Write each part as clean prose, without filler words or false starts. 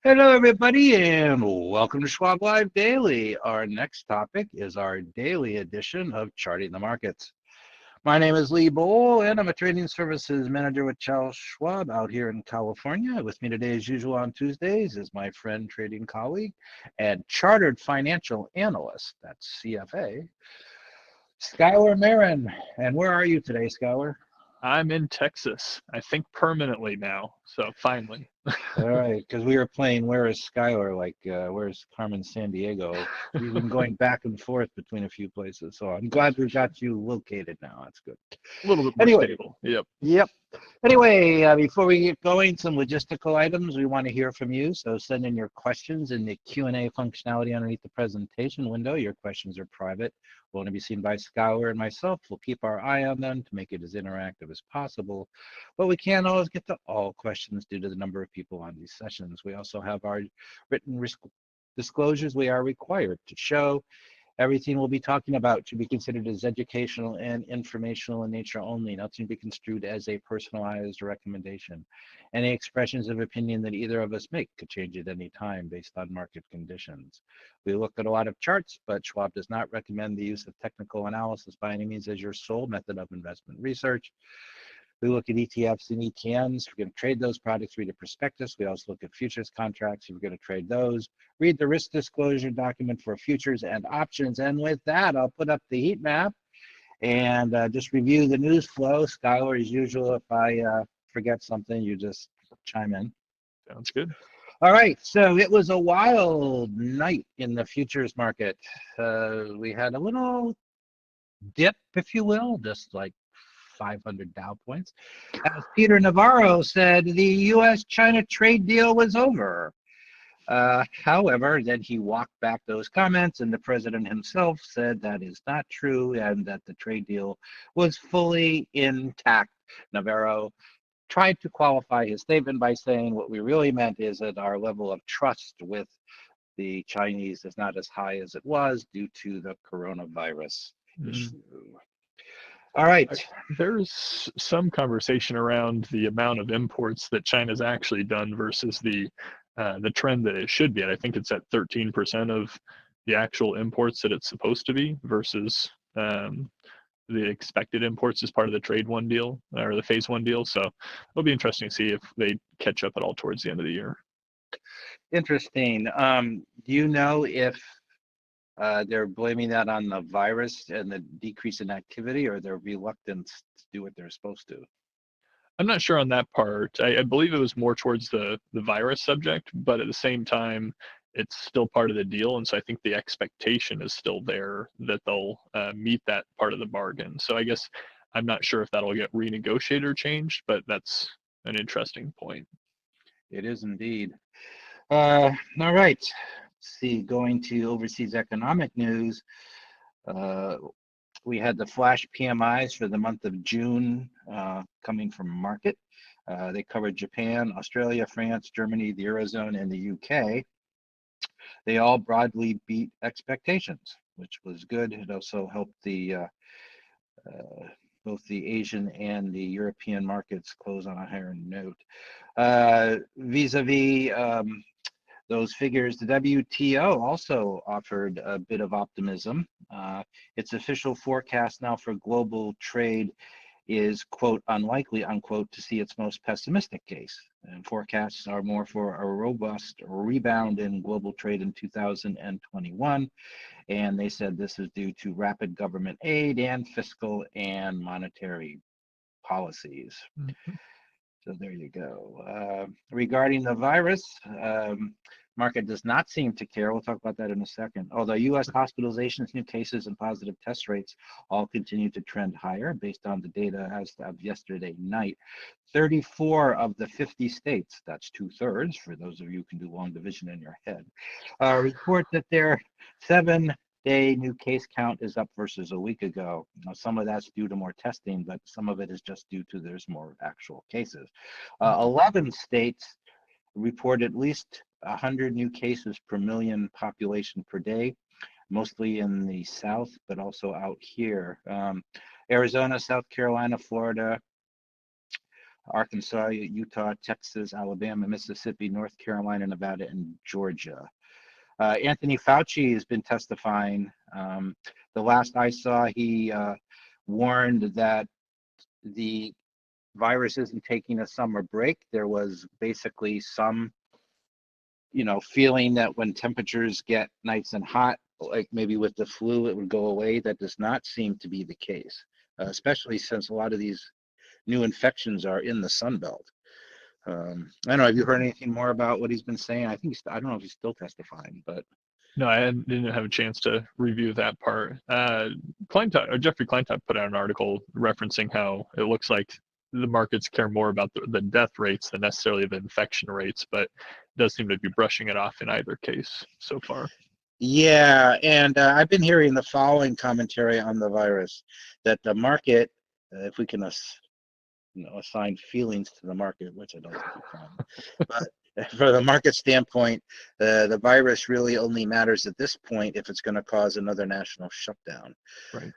Hello, everybody, and welcome to Schwab Live Daily. Our next topic is our daily edition of Charting the Markets. My name is Lee Bohl, and I'm a trading services manager with Charles Schwab out here in California. With me today, as usual, on Tuesdays is my friend, trading colleague, and chartered financial analyst, that's CFA, Skylar Marin. And where are you today, Skylar? I'm in Texas, I think permanently now, so finally. All right, because we were playing Where is Skylar, like Where's Carmen Sandiego. We've been going back and forth between a few places, so I'm glad we've got you located now. That's good. A little bit more Anyway, stable. Yep. yep. Anyway, before we get going, some logistical items we want to hear from you. So send in your questions in the Q&A functionality underneath the presentation window. Your questions are private, will only be seen by Skylar and myself. We'll keep our eye on them to make it as interactive as possible, but we can't always get to all questions due to the number of people on these sessions. We also have our written risk disclosures we are required to show. Everything we'll be talking about should be considered as educational and informational in nature only, not to be construed as a personalized recommendation. Any expressions of opinion that either of us make could change at any time based on market conditions. We looked at a lot of charts, but Schwab does not recommend the use of technical analysis by any means as your sole method of investment research. We look at ETFs and ETNs. We're going to trade those products, read a prospectus. We also look at futures contracts. If we're going to trade those, read the risk disclosure document for futures and options. And with that, I'll put up the heat map and just review the news flow. Skylar, as usual, if I forget something, you just chime in. Sounds good. All right, so it was a wild night in the futures market. We had a little dip, if you will, just like 500 Dow points. As Peter Navarro said, the U.S.-China trade deal was over. However, then he walked back those comments, and the president himself said that is not true and that the trade deal was fully intact. Navarro tried to qualify his statement by saying what we really meant is that our level of trust with the Chinese is not as high as it was due to the coronavirus issue. All right. There's some conversation around the amount of imports that China's actually done versus the trend that it should be at. I think it's at 13% of the actual imports that it's supposed to be versus the expected imports as part of the trade one deal or the phase one deal. So it'll be interesting to see if they catch up at all towards the end of the year. Interesting. Do you know if they're blaming that on the virus and the decrease in activity, or their reluctance to do what they're supposed to? I'm not sure on that part. I believe it was more towards the virus subject, but at the same time, it's still part of the deal, and so I think the expectation is still there that they'll meet that part of the bargain. So I guess I'm not sure if that'll get renegotiated or changed, but that's an interesting point. It is indeed. All right. Let's see, going to overseas economic news. Uh, we had the flash PMIs for the month of June coming from market. They covered Japan, Australia, France, Germany, the Eurozone, and the UK. They all broadly beat expectations, which was good. It also helped both the Asian and the European markets close on a higher note. Vis-a-vis those figures, the WTO also offered a bit of optimism. Its official forecast now for global trade is, quote, unlikely, unquote, to see its most pessimistic case. And forecasts are more for a robust rebound in global trade in 2021. And they said this is due to rapid government aid and fiscal and monetary policies. Mm-hmm. So there you go. Regarding the virus, market does not seem to care. We'll talk about that in a second. Although U.S. hospitalizations, new cases, and positive test rates all continue to trend higher based on the data as of yesterday night. 34 of the 50 states, that's 2/3 for those of you who can do long division in your head, report that their 7-day new case count is up versus a week ago. Now, some of that's due to more testing, but some of it is just due to there's more actual cases. 11 states report at least 100 new cases per million population per day, mostly in the South, but also out here. Arizona, South Carolina, Florida, Arkansas, Utah, Texas, Alabama, Mississippi, North Carolina, Nevada, and Georgia. Anthony Fauci has been testifying. The last I saw, he warned that the virus isn't taking a summer break. There was basically some, feeling that when temperatures get nice and hot, like maybe with the flu, it would go away. That does not seem to be the case, especially since a lot of these new infections are in the Sun Belt. I don't know. Have you heard anything more about what he's been saying? I don't know if he's still testifying, but No, I didn't have a chance to review that part. Jeffrey Klintott put out an article referencing how it looks like the markets care more about the death rates than necessarily the infection rates, but it does seem to be brushing it off in either case so far. yeah, and I've been hearing the following commentary on the virus, that the market, if we can assign feelings to the market, which I don't think you can, but from the market standpoint, the virus really only matters at this point if it's going to cause another national shutdown. Right.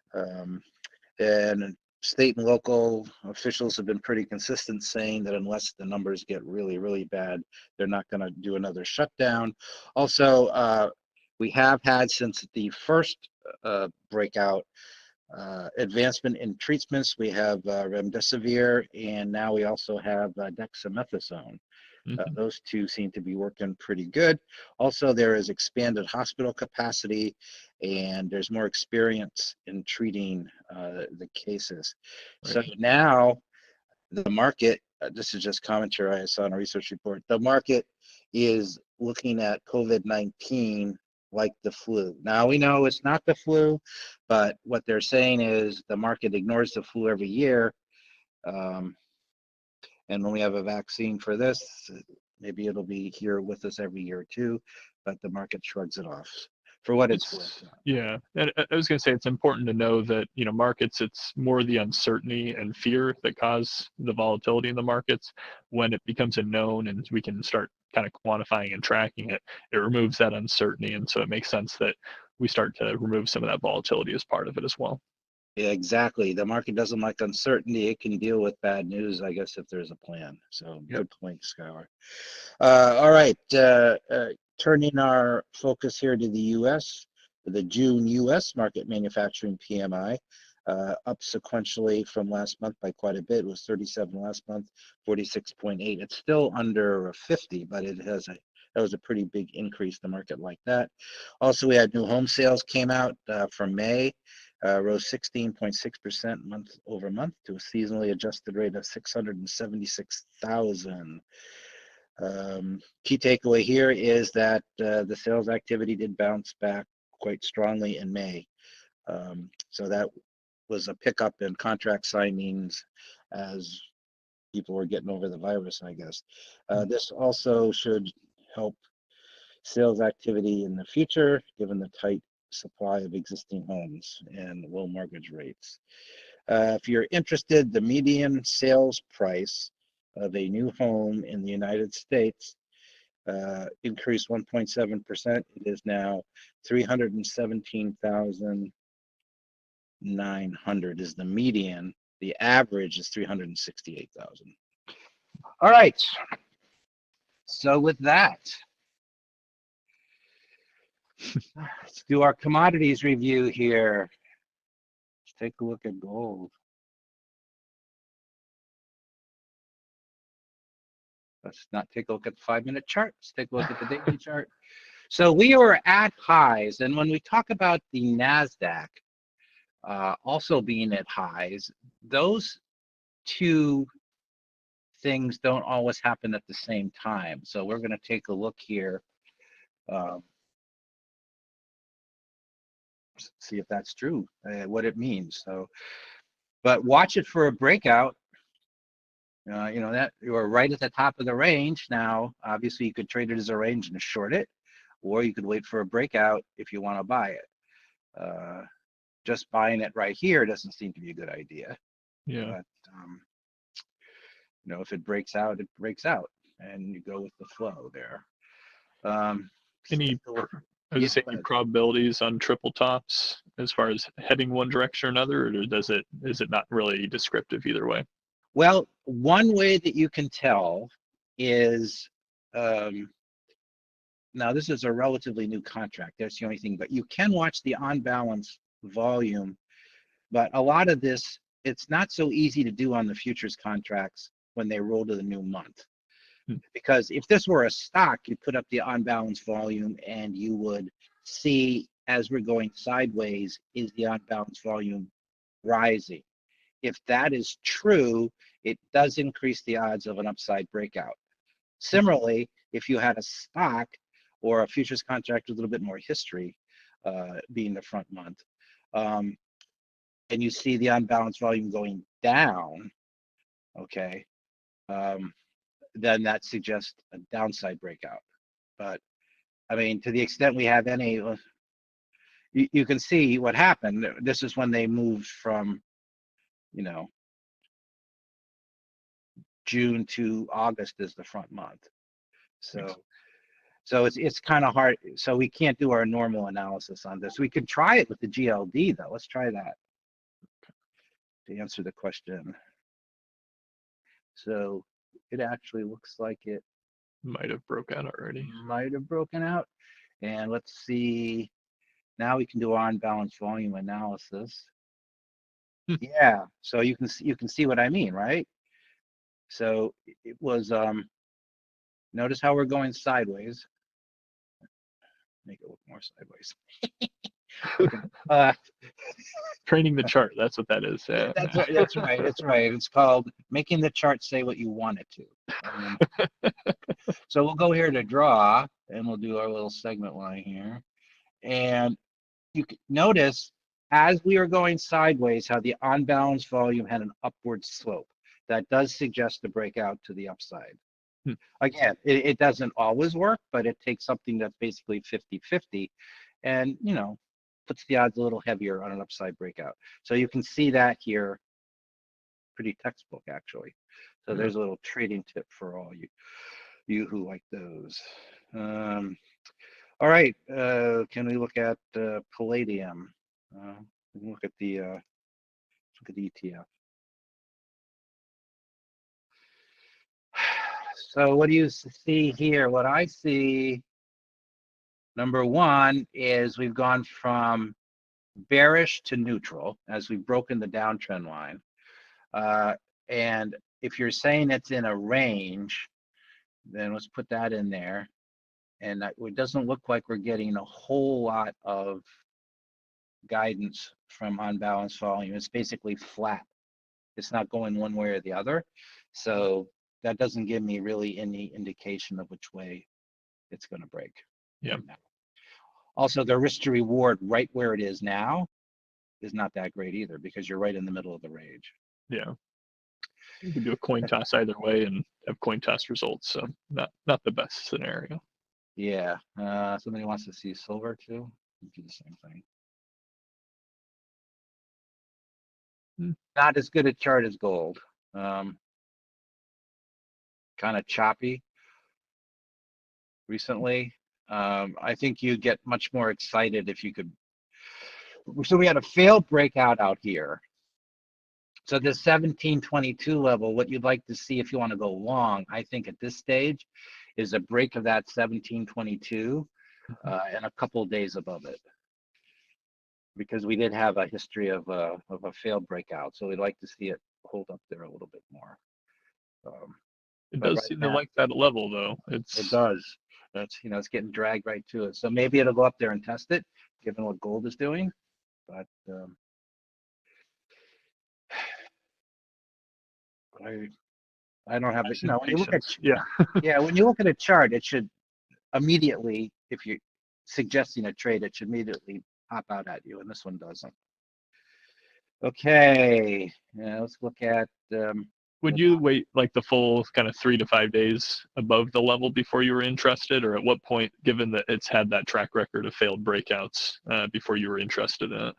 And state and local officials have been pretty consistent saying that unless the numbers get really, really bad, they're not going to do another shutdown. Also, we have had since the first breakout advancement in treatments. We have remdesivir, and now we also have dexamethasone. Those two seem to be working pretty good. Also, there is expanded hospital capacity, and there's more experience in treating the cases. Right. So now the market, this is just commentary I saw in a research report, the market is looking at COVID-19 like the flu. Now we know it's not the flu, but what they're saying is the market ignores the flu every year. And when we have a vaccine for this, maybe it'll be here with us every year too, but the market shrugs it off for what it's worth. Yeah, and I was going to say it's important to know that markets, it's more the uncertainty and fear that cause the volatility in the markets. When it becomes a known and we can start kind of quantifying and tracking it, it removes that uncertainty, and so it makes sense that we start to remove some of that volatility as part of it as well. Yeah, exactly. The market doesn't like uncertainty. It can deal with bad news, I guess, if there's a plan. So Yep. Good point, Skylar. All right. Turning our focus here to the U.S., the June U.S. market manufacturing PMI up sequentially from last month by quite a bit. It was 37 last month, 46.8. It's still under 50, but that was a pretty big increase. The market like that. Also, we had new home sales came out from May. Rose 16.6% month over month to a seasonally adjusted rate of 676,000. Key takeaway here is that the sales activity did bounce back quite strongly in May. So that was a pickup in contract signings as people were getting over the virus, I guess. This also should help sales activity in the future, given the tight supply of existing homes and low mortgage rates. If you're interested, the median sales price of a new home in the United States increased 1.7%. It is now 317,900 is the median. The average is 368,000. All right. So with that, let's do our commodities review here. Let's take a look at gold. Let's not take a look at the 5-minute chart. Let's take a look at the daily chart. So we are at highs, and when we talk about the NASDAQ also being at highs, those two things don't always happen at the same time. So we're going to take a look here. See if that's true, what it means. So, but watch it for a breakout. That you're right at the top of the range. Now, obviously, you could trade it as a range and short it, or you could wait for a breakout if you want to buy it. Just buying it right here doesn't seem to be a good idea. Yeah. But, if it breaks out, it breaks out, and you go with the flow there. Any probabilities on triple tops as far as heading one direction or another, or is it not really descriptive either way? Well, one way that you can tell is, um, now this is a relatively new contract. That's the only thing, but you can watch the on balance volume. But a lot of this, it's not so easy to do on the futures contracts when they roll to the new month. Hmm. Because if this were a stock, you put up the on balance volume and you would see as we're going sideways, is the on balance volume rising? If that is true, it does increase the odds of an upside breakout. Similarly, if you had a stock or a futures contract with a little bit more history, being the front month, um, and you see the unbalanced volume going down, okay, um, then that suggests a downside breakout. But I mean, to the extent we have any, you can see what happened. This is when they moved from, you know, June to August is the front month. So, so it's kind of hard. So we can't do our normal analysis on this. We could try it with the GLD though. Let's try that to answer the question. So it actually looks like it Might have broke out already. might have broken out. And let's see. Now we can do on balance volume analysis. Yeah. So you can see what I mean, right? So it was notice how we're going sideways. Make it look more sideways. uh, Training the chart, that's what that is. Yeah. that's right. That's right. It's called making the chart say what you want it to. So we'll go here to draw, and we'll do our little segment line here. And you can notice as we are going sideways, how the on balance volume had an upward slope. That does suggest a breakout to the upside. Hmm. Again, it doesn't always work, but it takes something that's basically 50-50 and, you know, puts the odds a little heavier on an upside breakout. So you can see that here, pretty textbook actually. So Yeah. there's a little trading tip for all you who like those. All right, can we look at Palladium? We can look at the ETF. So what do you see here? What I see, number one, is we've gone from bearish to neutral as we've broken the downtrend line. And if you're saying it's in a range, then let's put that in there. And it doesn't look like we're getting a whole lot of guidance from unbalanced volume. It's basically flat. It's not going one way or the other. So that doesn't give me really any indication of which way it's going to break. Yeah. Right now. Also, the risk to reward right where it is now is not that great either because you're right in the middle of the range. Yeah. You can do a coin toss either way and have coin toss results. So not the best scenario. Yeah. Somebody wants to see silver too. Do the same thing. Not as good a chart as gold. Kind of choppy recently. I think you get much more excited if you could. So we had a failed breakout out here. So this 1722 level, what you'd like to see if you want to go long, I think at this stage, is a break of that 1722 and a couple of days above it. Because we did have a history of a failed breakout, so we'd like to see it hold up there a little bit more. It But does right seem to now, like that level though. it does. That's, you know, it's getting dragged right to it. So maybe it'll go up there and test it, given what gold is doing. But I don't have it. You know, when you look at Yeah. when you look at a chart, it should immediately, if you're suggesting a trade, it should immediately pop out at you, and this one doesn't. Okay, let's look at. Would you wait like the full kind of 3 to 5 days above the level before you were interested, or at what point, given that it's had that track record of failed breakouts, before you were interested in it?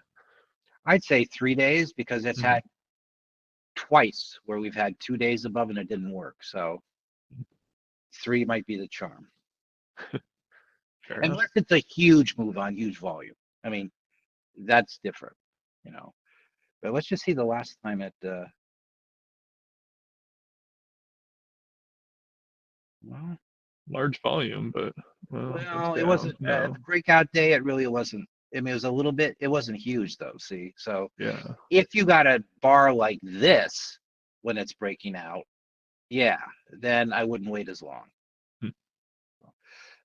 I'd say 3 days because it's had twice where we've had 2 days above and it didn't work. So 3 might be the charm. Unless it's a huge move on huge volume. I mean, that's different, you know. But let's just see the last time it Well, Large volume, but well, it's it down. wasn't No. the breakout day. It really wasn't. I mean, it was a little bit. It wasn't huge though. See, so Yeah. if you got a bar like this when it's breaking out, yeah, then I wouldn't wait as long. Hmm.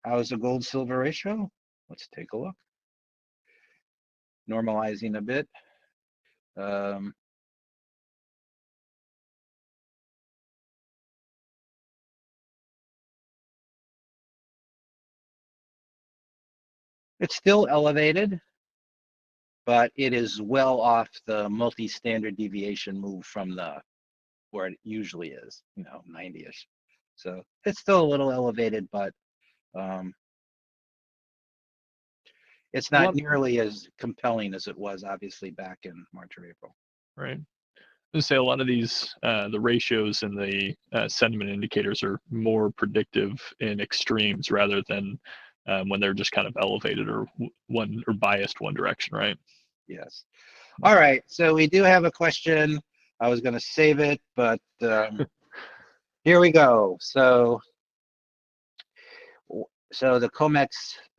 How's the gold silver ratio? Let's take a look. Normalizing a bit. Um, it's still elevated, but it is well off the multi-standard deviation move from the where it usually is, 90-ish. So it's still a little elevated, but um, it's A not lot, nearly as compelling as it was obviously back in March or April. right? I say a lot of these, the ratios and the sentiment indicators are more predictive in extremes rather than when they're just kind of elevated or one or biased one direction, right? Yes. All right. So we do have a question. I was going to save it, but here we go. So the COMEX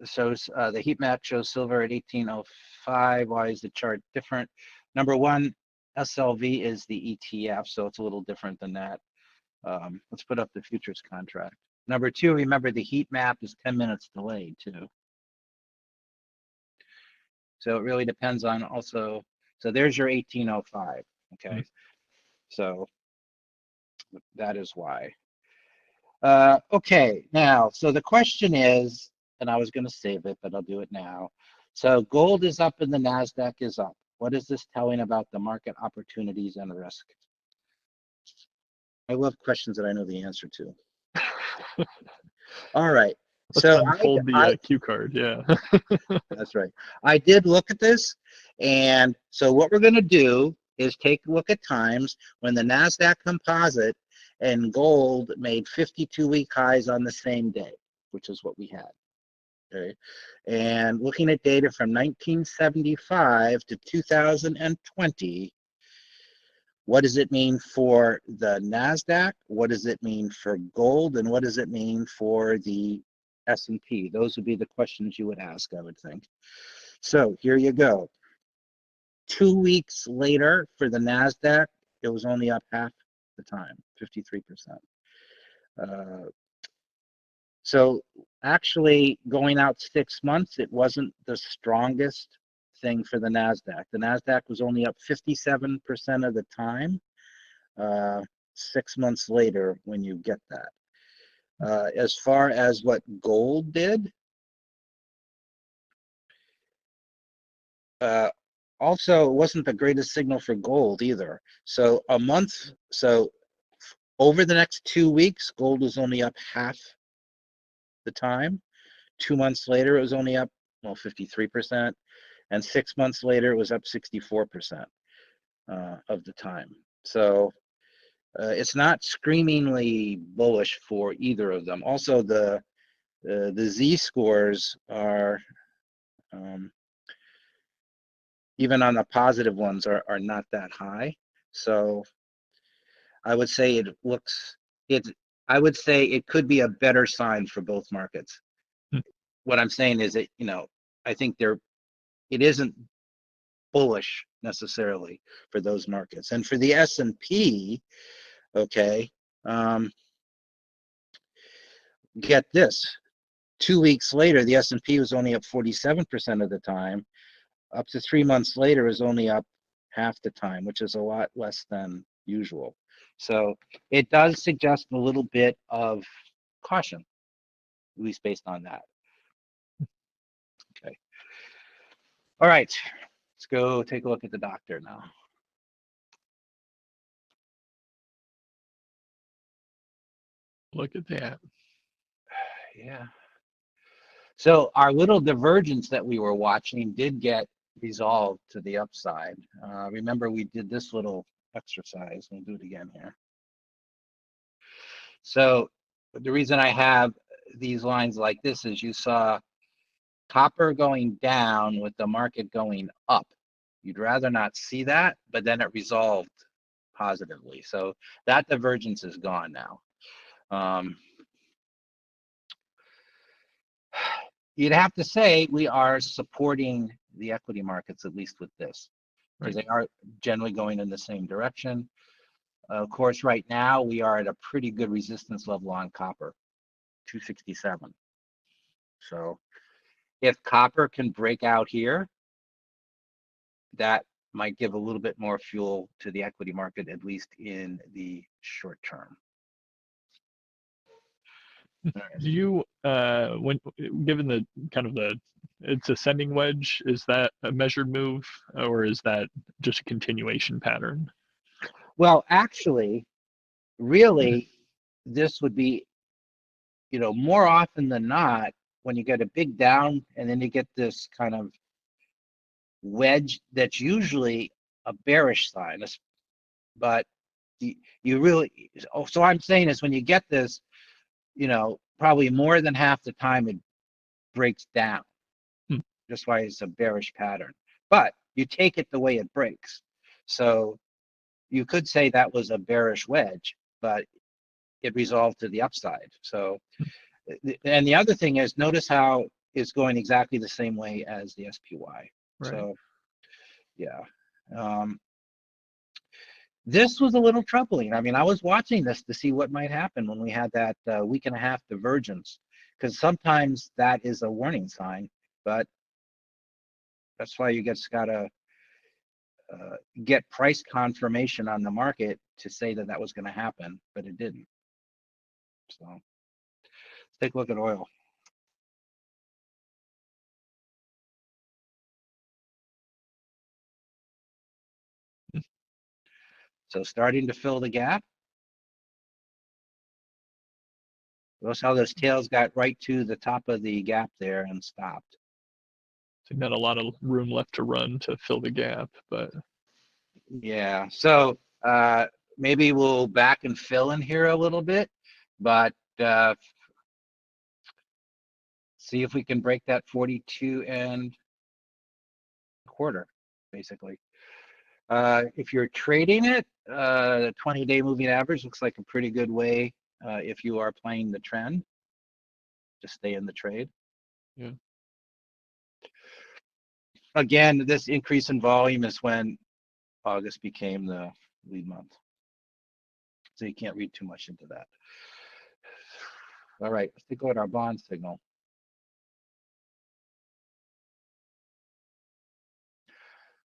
shows the heat map shows silver at 1805. Why is the chart different? Number one, SLV is the ETF, so it's a little different than that. Let's put up the futures contract. Number two, remember the heat map is 10 minutes delayed too. So it really depends on also, so there's your 1805, okay? So that is why. Okay, now, so the question is, and I was going to save it, but I'll do it now. So gold is up and the NASDAQ is up. What is this telling about the market opportunities and risk? I love questions that I know the answer to. All right. Let's So unfold the cue card. Yeah. that's right. I did look at this, and so what we're going to do is take a look at times when the NASDAQ composite and gold made 52-week highs on the same day, which is what we had. Okay. And looking at data from 1975 to 2020, what does it mean for the NASDAQ? What does it mean for gold? And what does it mean for the S&P? Those would be the questions you would ask, I would think. So here you go. 2 weeks later for the NASDAQ, it was only up half the time, 53%. So actually going out 6 months, it wasn't the strongest thing for the NASDAQ. The NASDAQ was only up 57% of the time. 6 months later when you get that. As far as what gold did, also it wasn't the greatest signal for gold either. So over the next 2 weeks, gold was only up half the time. 2 months later, it was only up, 53%. And 6 months later, it was up 64% of the time. So it's not screamingly bullish for either of them. Also, the Z scores are even on the positive ones are not that high. So I would say I would say it could be a better sign for both markets. What I'm saying is that, I think it isn't bullish necessarily for those markets. And for the S&P, okay, get this. 2 weeks later, the S&P was only up 47% of the time. Up to 3 months later is only up half the time, which is a lot less than usual. So it does suggest a little bit of caution, at least based on that. Okay. All right. Let's go take a look at the doctor now. Look at that. Yeah. So our little divergence that we were watching did get resolved to the upside. Remember, we did this little exercise. We'll do it again here. So the reason I have these lines like this is you saw copper going down with the market going up. You'd rather not see that, but then it resolved positively. So that divergence is gone now. you'd have to say we are supporting the equity markets, at least with this, because Right. they are generally going in the same direction. Of course, right now we are at a pretty good resistance level on copper, 267. So if copper can break out here, that might give a little bit more fuel to the equity market, at least in the short term. Do you, when given the kind of it's ascending wedge, is that a measured move or is that just a continuation pattern? Well, actually, really, this would be, more often than not, when you get a big down and then you get this kind of wedge, that's usually a bearish sign. But you really, so I'm saying is when you get this, probably more than half the time it breaks down. Hmm. That's why it's a bearish pattern. But you take it the way it breaks. So you could say that was a bearish wedge, but it resolved to the upside. So, and the other thing is, notice how it's going exactly the same way as the SPY. Right. So, yeah. This was a little troubling. I mean, I was watching this to see what might happen when we had that week and a half divergence, because sometimes that is a warning sign, but that's why you just gotta get price confirmation on the market to say that that was going to happen, but it didn't. So let's take a look at oil. So starting to fill the gap. Notice how those tails got right to the top of the gap there and stopped. So not a lot of room left to run to fill the gap, but Yeah, so maybe we'll back and fill in here a little bit, but see if we can break that 42 and quarter, basically. If you're trading it, the 20-day moving average looks like a pretty good way if you are playing the trend to stay in the trade. yeah. Again, this increase in volume is when August became the lead month. So you can't read too much into that. All right, let's take a look at our bond signal.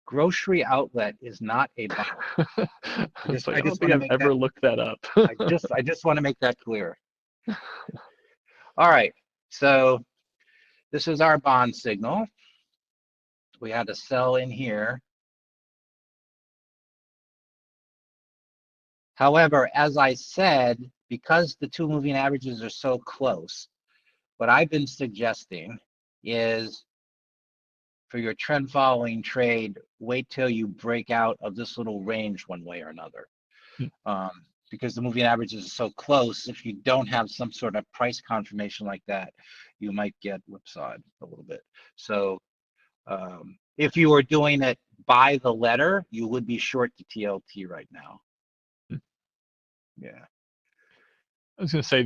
Grocery outlet is not a bond. It's like, I I don't just think want to I've make that ever looked that up. I just want to make that clear. All right, so this is our bond signal. We had a sell in here. However, as I said, because the two moving averages are so close, what I've been suggesting is for your trend following trade, wait till you break out of this little range one way or another. Because the moving averages are so close, if you don't have some sort of price confirmation like that, you might get whipsawed a little bit. So if you were doing it by the letter, you would be short the TLT right now. Yeah. I was gonna say I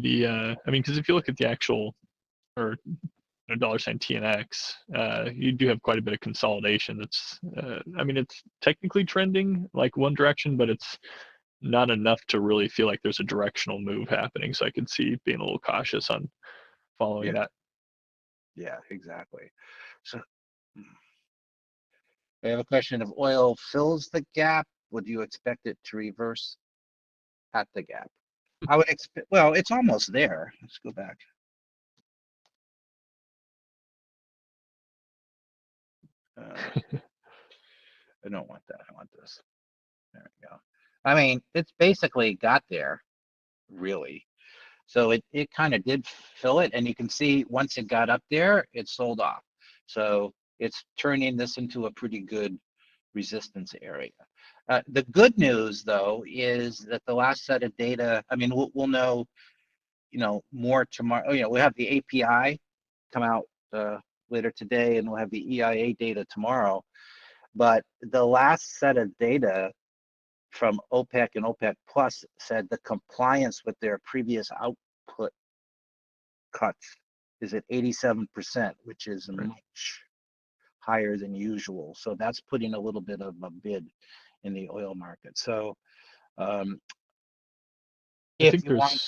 mean, because if you look at the actual or $sign TNX, you do have quite a bit of consolidation. That's, I mean, it's technically trending like one direction, but it's not enough to really feel like there's a directional move happening. So I could see being a little cautious on following that. Yeah, exactly. So I have a question. If oil fills the gap, would you expect it to reverse at the gap? I would expect, well, it's almost there. Let's go back. I don't want that. I want this. There we go. I mean, it's basically got there, really. So it kind of did fill it, and you can see once it got up there, it sold off. So it's turning this into a pretty good resistance area. The good news, though, is that the last set of data, I mean, we'll know, more tomorrow. We'll have the API come out later today, and we'll have the EIA data tomorrow. But the last set of data from OPEC and OPEC Plus said the compliance with their previous output cuts is at 87%, which is Right. much higher than usual. So that's putting a little bit of a bid in the oil market. So I if think you want,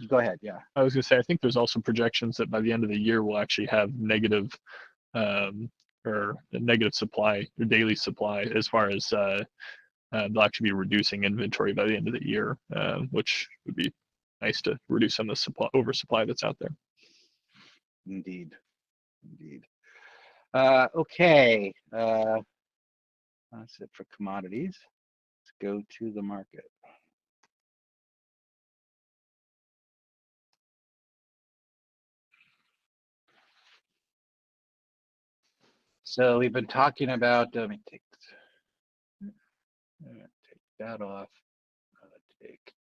go ahead. Yeah. I was going to say, I think there's also projections that by the end of the year, we'll actually have negative um, or a negative supply or daily supply as far as they'll actually be reducing inventory by the end of the year, which would be nice to reduce some of the supply oversupply that's out there. Indeed. Indeed. Okay. That's it for commodities. Let's go to the market. So we've been talking about, let me take that off. Take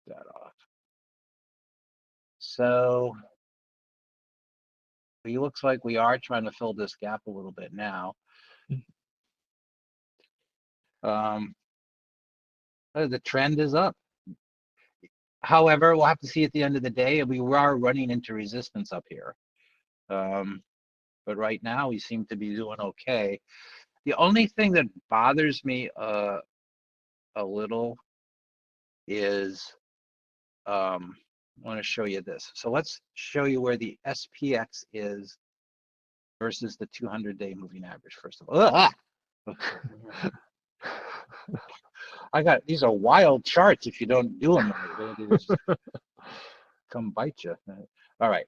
that off. So it looks like we are trying to fill this gap a little bit now. The trend is up. However, we'll have to see at the end of the day, we are running into resistance up here. But right now, we seem to be doing okay. The only thing that bothers me a little is, I want to show you this. So let's show you where the SPX is versus the 200-day moving average, first of all. These are wild charts if you don't do them right. They just come bite you. All right.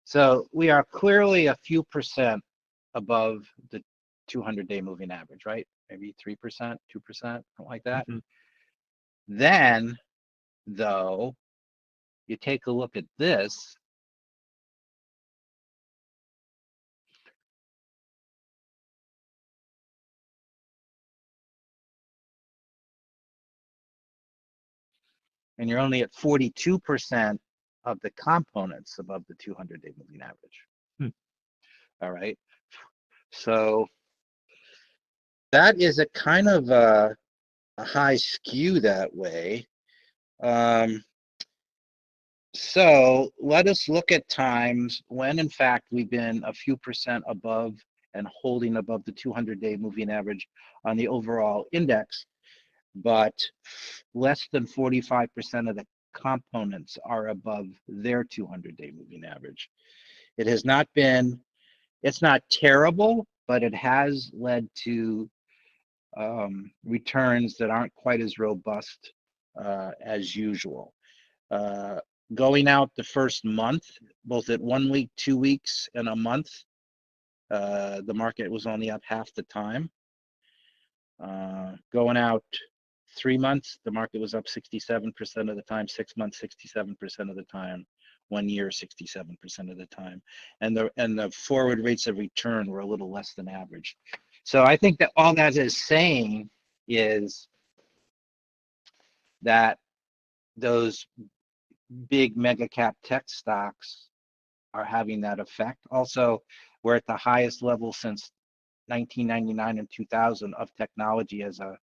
So we are clearly a few percent above the 200-day moving average, right? Maybe 3%, 2%, something like that. Mm-hmm. Then, though, you take a look at this. And you're only at 42% of the components above the 200-day moving average. All right. So that is a kind of a high skew that way. So let us look at times when, in fact, we've been a few percent above and holding above the 200-day moving average on the overall index, but less than 45% of the components are above their 200-day moving average. It has not been, it's not terrible, but it has led to returns that aren't quite as robust as usual. Going out the first month, both at 1 week, 2 weeks, and a month, the market was only up half the time. Going out 3 months, the market was up 67% of the time. 6 months, 67% of the time. 1 year, 67% of the time. And the forward rates of return were a little less than average. So I think that all that is saying is that those big mega cap tech stocks are having that effect. Also, we're at the highest level since 1999 and 2000 of technology as a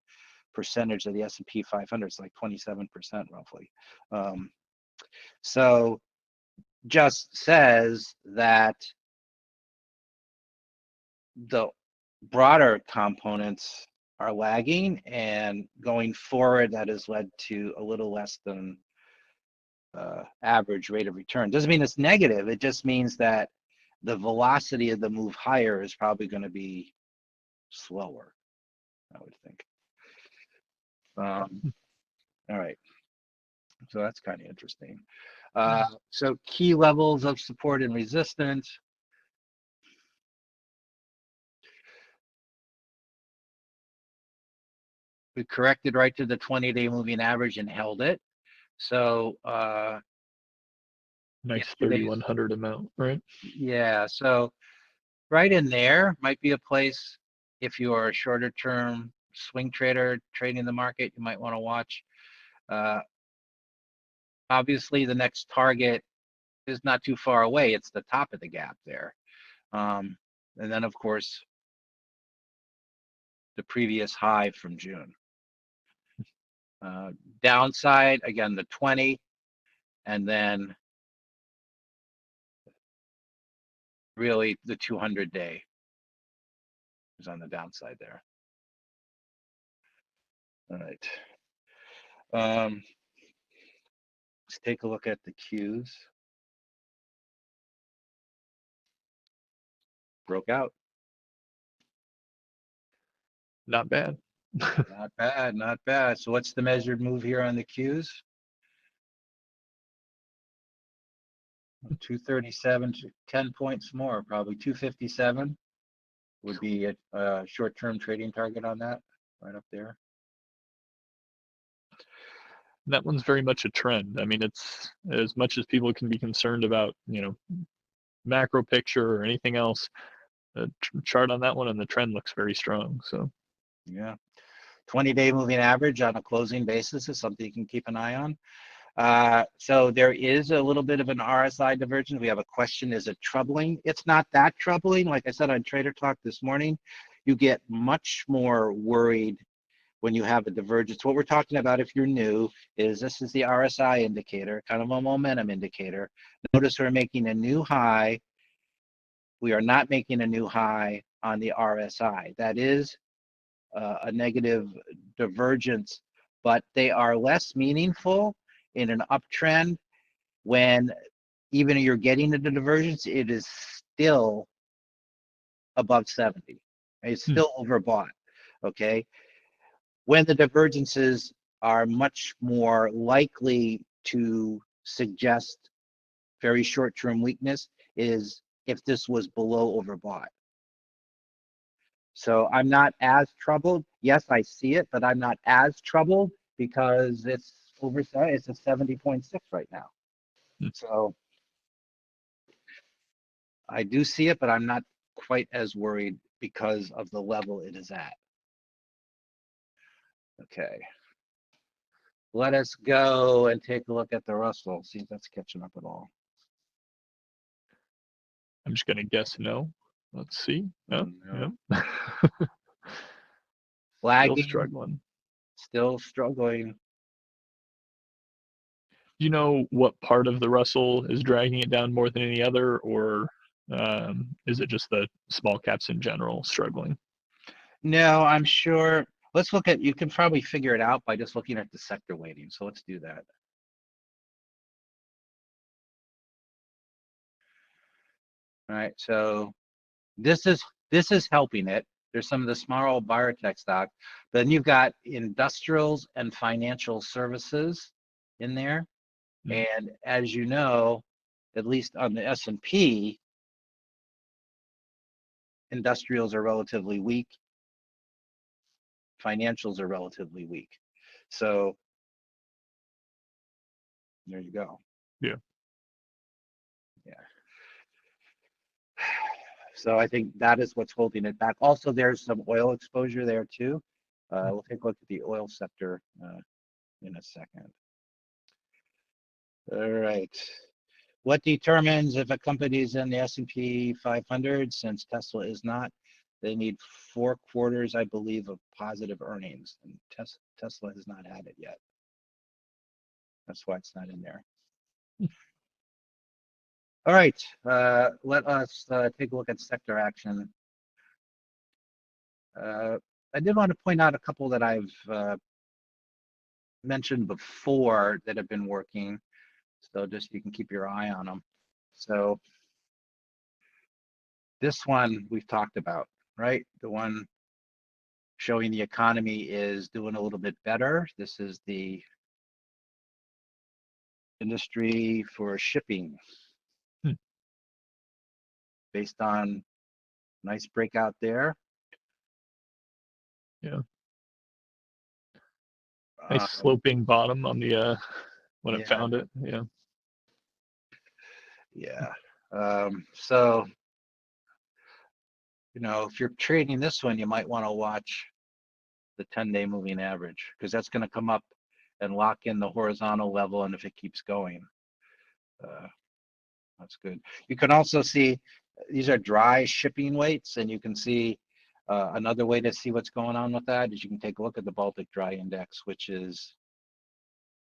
percentage of the S&P 500. It's like 27% roughly. So just says that the broader components are lagging, and going forward, that has led to a little less than average rate of return. Doesn't mean it's negative. It just means that the velocity of the move higher is probably going to be slower, I would think. All right. So that's kind of interesting. So key levels of support and resistance. We corrected right to the 20-day moving average and held it. So Nice 3,100 amount, right? Yeah, so right in there might be a place if you are a shorter term swing trader trading the market, you might want to watch. Obviously, the next target is not too far away. It's the top of the gap there. And then, of course, the previous high from June. Downside, again, the 20, and then really the 200-day is on the downside there. All right. Let's take a look at the Qs. Broke out. Not bad. Not bad, not bad. So what's the measured move here on the Qs? 237, 10 points more, probably 257 would be a short-term trading target on that, right up there. That one's very much a trend. I mean, it's as much as people can be concerned about, macro picture or anything else. The chart on that one and the trend looks very strong. So Yeah. 20-day moving average on a closing basis is something you can keep an eye on. So there is a little bit of an RSI divergence. We have a question, is it troubling? It's not that troubling. Like I said on Trader Talk this morning, you get much more worried when you have a divergence. What we're talking about, if you're new, is this is the RSI indicator, kind of a momentum indicator. Notice we're making a new high. We are not making a new high on the RSI. That is a negative divergence, but they are less meaningful in an uptrend when even if you're getting into divergence, it is still above 70. It's still overbought, okay? When the divergences are much more likely to suggest very short-term weakness is if this was below overbought. So I'm not as troubled. Yes, I see it, but I'm not as troubled because it's oversized. It's a 70.6 right now. So I do see it, but I'm not quite as worried because of the level it is at. Okay. Let us go and take a look at the Russell, see if that's catching up at all. I'm just gonna guess no. Let's see. Oh, No. yeah. Flagging. Still struggling. Still struggling. Do you know what part of the Russell is dragging it down more than any other, or is it just the small caps in general struggling? No, I'm sure. Let's look at, you can probably figure it out by just looking at the sector weighting. So let's do that. All right, so this is helping it. There's some of the small biotech stock. Then you've got industrials and financial services in there. And as you know, at least on the S&P, industrials are relatively weak. Financials are relatively weak. So there you go. Yeah. Yeah. So I think that is what's holding it back. Also, there's some oil exposure there too. We'll take a look at the oil sector in a second. All right. What determines if a company is in the S&P 500? Since Tesla is not, they need 4 quarters, I believe, of positive earnings, and Tesla has not had it yet. That's why it's not in there. All right, let us take a look at sector action. I did want to point out a couple that I've mentioned before that have been working, so just you can keep your eye on them. So this one we've talked about, right? The one showing the economy is doing a little bit better. This is the industry for shipping. Based on nice breakout there. Yeah. Nice sloping bottom on the when it found it. Yeah. Yeah. So, if you're trading this one, you might want to watch the 10-day moving average because that's going to come up and lock in the horizontal level. And if it keeps going, that's good. You can also see these are dry shipping weights, and you can see another way to see what's going on with that is you can take a look at the Baltic Dry Index, which is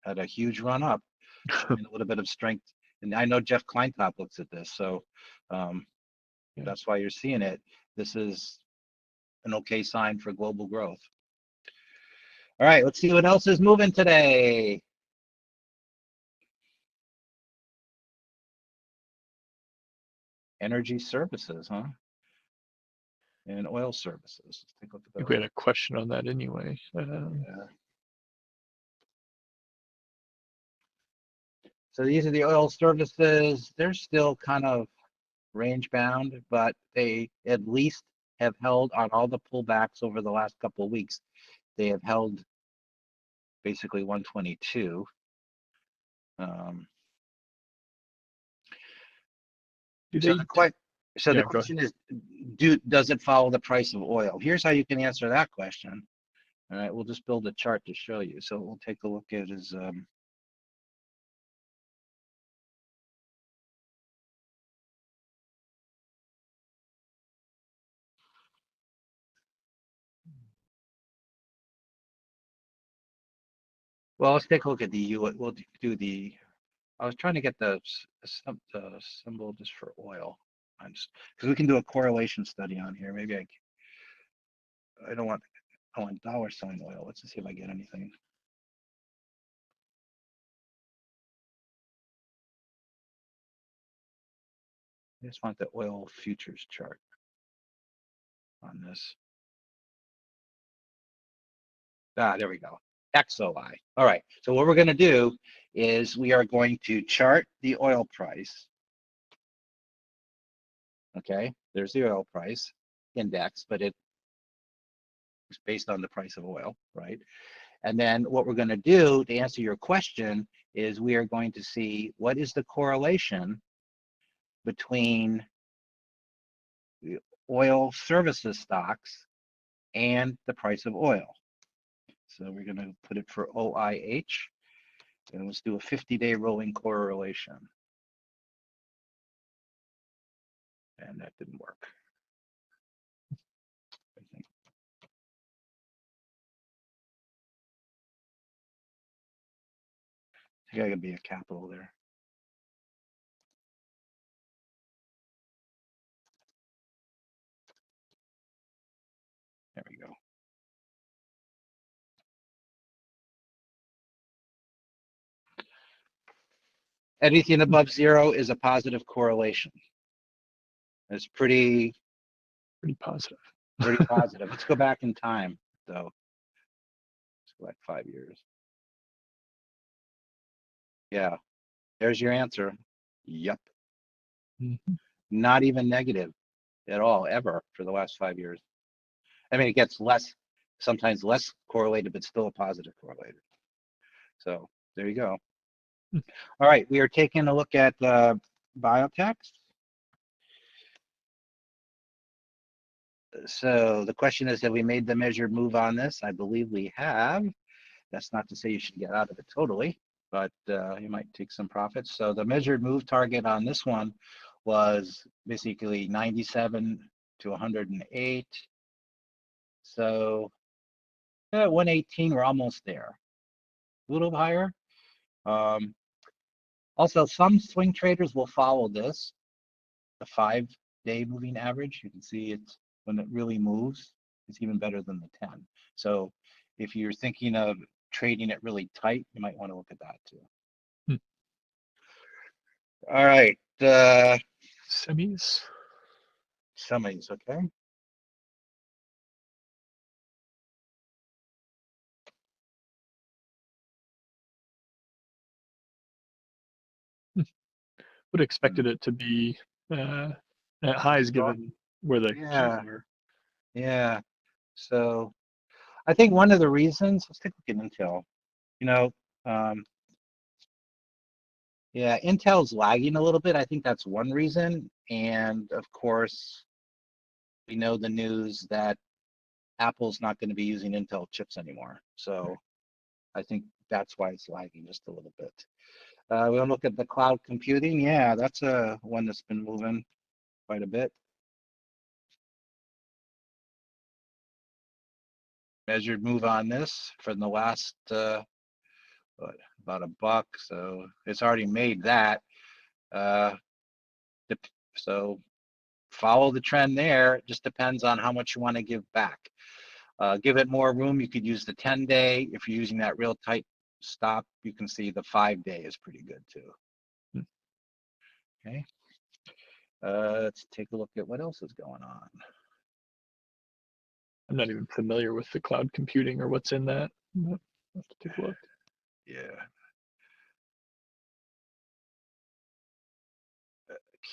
at a huge run up, showing a little bit of strength. And I know Jeff Kleintop looks at this, so Yeah. That's why you're seeing it. This is an okay sign for global growth. All right, let's see what else is moving today. Energy services, huh? And oil services. Let's take a look I think at we those. had a question on that anyway. Yeah. So these are the oil services. They're still kind of range bound, but they at least have held on all the pullbacks over the last couple of weeks. They have held basically 122. Do So they? the Yeah, go ahead. question is, does it follow the price of oil? Here's how you can answer that question. All right, we'll just build a chart to show you. So we'll take a look at his well, let's take a look at the U. We'll do the. I was trying to get the symbol just for oil, because we can do a correlation study on here. Maybe I don't want I want $ oil. Let's just see if I get anything. I just want the oil futures chart on this. Ah, there we go. XOI. All right. So what we're going to do is we are going to chart the oil price. Okay. There's the oil price index, but it's based on the price of oil, right? And then what we're going to do to answer your question is we are going to see what is the correlation between the oil services stocks and the price of oil. So we're going to put it for OIH, and let's do a 50-day rolling correlation. And that didn't work. I think I could be a capital there. There we go. Anything above 0 is a positive correlation. It's pretty Positive. pretty positive. Let's go back in time, though. Let's go back 5 years. Yeah, there's your answer. Yep. Mm-hmm. Not even negative at all, ever, for the last 5 years. I mean, it gets less, sometimes less correlated, but still a positive correlated. So there you go. All right, we are taking a look at biotech. So the question is, have we made the measured move on this? I believe we have. That's not to say you should get out of it totally, but you might take some profits. So the measured move target on this one was basically 97 to 108. So at 118, we're almost there. A little higher. Also, some swing traders will follow this, the 5-day moving average. You can see it's when it really moves, it's even better than the 10. So if you're thinking of trading it really tight, you might want to look at that too. All right. Semis. Semis, okay. Would have expected it to be at highs given where the keys Yeah, were. yeah. So I think one of the reasons, let's take a look at Intel. You know, yeah, Intel's lagging a little bit. I think that's one reason. And of course, we know the news that Apple's not going to be using Intel chips anymore. So I think that's why it's lagging just a little bit. We want to look at the cloud computing. Yeah, that's a one that's been moving quite a bit. Measured move on this from the last what, about $1, so it's already made that. So follow the trend there. It just depends on how much you want to give back. Give it more room. You could use the 10-day. If you're using that real tight stop, you can see the 5-day is pretty good too. Okay. Let's take a look at what else is going on. I'm not even familiar with the cloud computing or what's in that. I'll have to take a look. Yeah.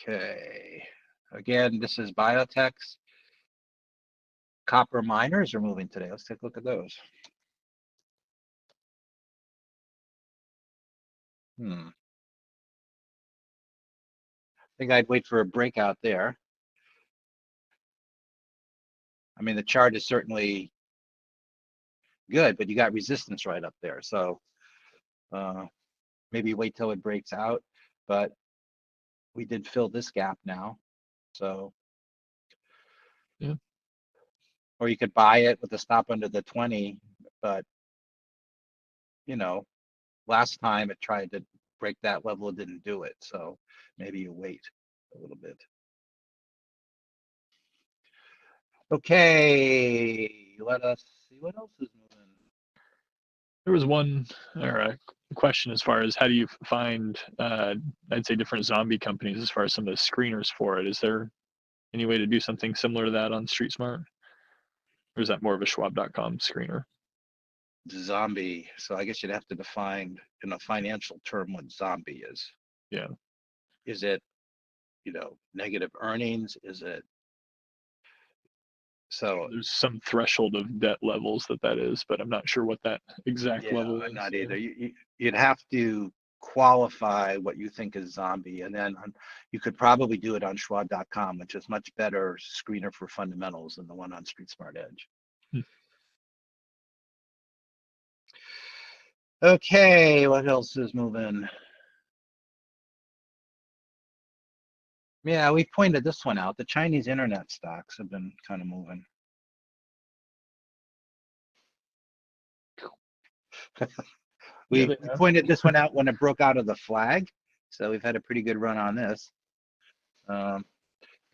Okay. Again, this is biotech. Copper miners are moving today. Let's take a look at those. I think I'd wait for a breakout there. I mean, the chart is certainly good, but you got resistance right up there. So maybe wait till it breaks out, but we did fill this gap now. So, yeah. Or you could buy it with a stop under the 20, but last time it tried to break that level, it didn't do it. So maybe you wait a little bit. Okay, let us see what else is moving. There was one or a question as far as how do you find, I'd say, different zombie companies as far as some of the screeners for it. Is there any way to do something similar to that on StreetSmart? Or is that more of a Schwab.com screener? Zombie. So I guess you'd have to define in a financial term what zombie is. Yeah. Is it, negative earnings? Is it so? There's some threshold of debt levels that is, but I'm not sure what that exact Yeah, level I'm is. not either. You'd have to qualify what you think is zombie, and then you could probably do it on Schwab.com, which is much better screener for fundamentals than the one on StreetSmart Edge. Okay, what else is moving? Yeah, we pointed this one out. The Chinese internet stocks have been kind of moving. We pointed this one out when it broke out of the flag. So we've had a pretty good run on this. The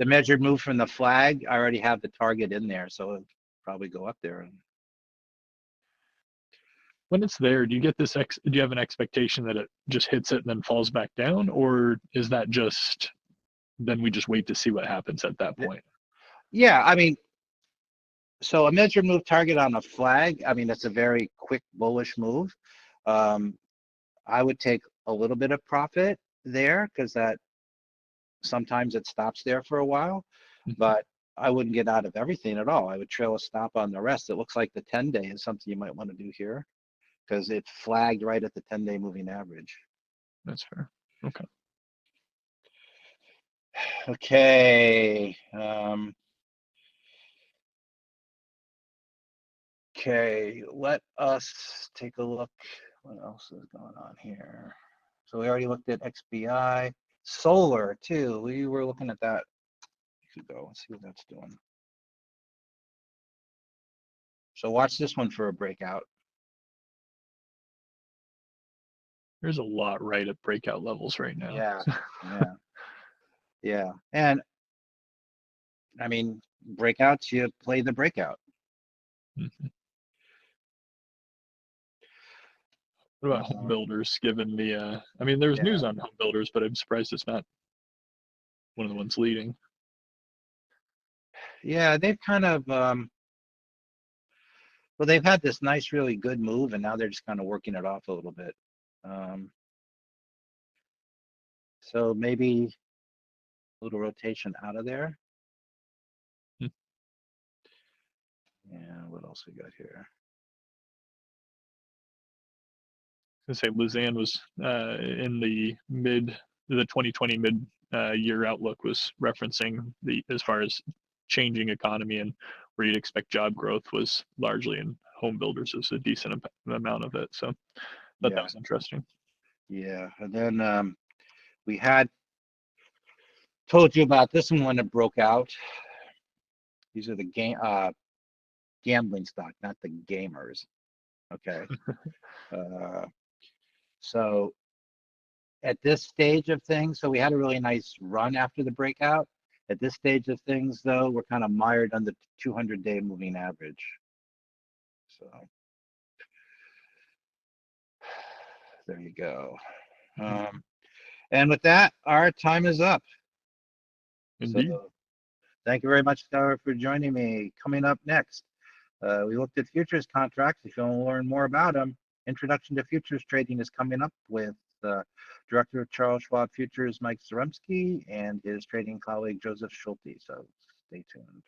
measured move from the flag, I already have the target in there, so it'll probably go up there. When it's there, do you get this? Do you have an expectation that it just hits it and then falls back down, or is that just then we just wait to see what happens at that point? Yeah, I mean, so a measured move target on a flag, I mean, that's a very quick bullish move. I would take a little bit of profit there because that sometimes it stops there for a while, but I wouldn't get out of everything at all. I would trail a stop on the rest. It looks like the 10-day is something you might want to do here because it flagged right at the 10-day moving average. That's fair. Okay. Okay. Okay, let us take a look. What else is going on here? So we already looked at XBI. Solar, too. We were looking at that. You could go and see what that's doing. So watch this one for a breakout. There's a lot right at breakout levels right now. Yeah, yeah, yeah. And I mean, breakouts, you play the breakout. What about home builders, given the, I mean, there's news on home builders, but I'm surprised it's not one of the ones leading. Yeah, they've kind of, well, they've had this nice, really good move, and now they're just kind of working it off a little bit. So maybe a little rotation out of there. Yeah, what else we got here? I was gonna say Luzanne was in the 2020 mid-year outlook was referencing the as far as changing economy and where you'd expect job growth was largely in home builders as a decent amount of it. So that was interesting. Yeah, and then we had told you about this one when it broke out. These are the gambling stock, not the gamers. Okay. So at this stage of things, so we had a really nice run after the breakout, At this stage of things, though, we're kind of mired on the 200-day moving average. So there you go. And with that, our time is up. Indeed. So thank you very much, Sarah, for joining me. Coming up next, we looked at futures contracts. If you want to learn more about them, Introduction to Futures Trading is coming up with Director of Charles Schwab Futures, Mike Zaremski, and his trading colleague, Joseph Schulte. So stay tuned.